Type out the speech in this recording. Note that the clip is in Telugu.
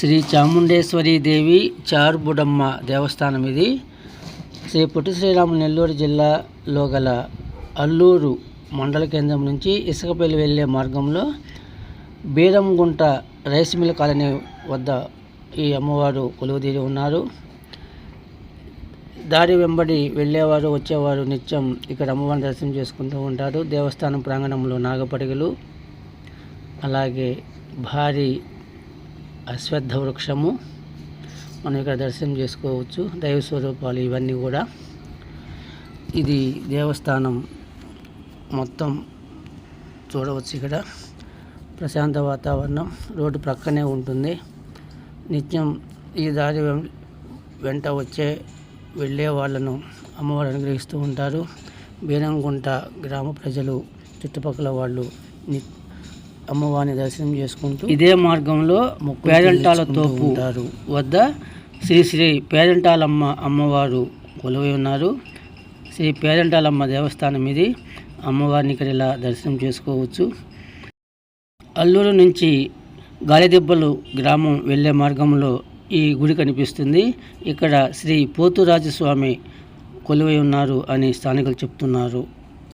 శ్రీ చాముండేశ్వరి దేవి చారుబుడమ్మ దేవస్థానం ఇది. శ్రీ పొట్టి శ్రీరాములు నెల్లూరు జిల్లాలో గల అల్లూరు మండల కేంద్రం నుంచి ఇసుకపల్లి వెళ్ళే మార్గంలో బీరంగుంట రైస్ మిల్ కాలనీ వద్ద ఈ అమ్మవారు కొలువుదీరి ఉన్నారు. దారి వెంబడి వెళ్ళేవారు వచ్చేవారు నిత్యం ఇక్కడ అమ్మవారిని దర్శనం చేసుకుంటూ ఉంటారు. దేవస్థానం ప్రాంగణంలో నాగపడిగలు, అలాగే భారీ అశ్వత్థ వృక్షము మనం ఇక్కడ దర్శనం చేసుకోవచ్చు. దైవ స్వరూపాలు ఇవన్నీ కూడా. ఇది దేవస్థానం మొత్తం చూడవచ్చు. ఇక్కడ ప్రశాంత వాతావరణం, రోడ్డు ప్రక్కనే ఉంటుంది. నిత్యం ఈ దారి వెంట వెళ్ళే వాళ్ళను అమ్మవారు అనుగ్రహిస్తూ ఉంటారు. బీరంగుంట గ్రామ ప్రజలు, చుట్టుపక్కల వాళ్ళు అమ్మవారిని దర్శనం చేసుకుంటూ ఇదే మార్గంలో పేరంటాల తోపు వద్ద శ్రీ శ్రీ పేరంటాలమ్మ అమ్మవారు కొలువై ఉన్నారు. శ్రీ పేరంటాలమ్మ దేవస్థానం ఇది. అమ్మవారిని ఇక్కడ ఇలా దర్శనం చేసుకోవచ్చు. అల్లూరు నుంచి గాలిదెబ్బలు గ్రామం వెళ్ళే మార్గంలో ఈ గుడి కనిపిస్తుంది. ఇక్కడ శ్రీ పోతురాజస్వామి కొలువై ఉన్నారు అని స్థానికులు చెప్తున్నారు.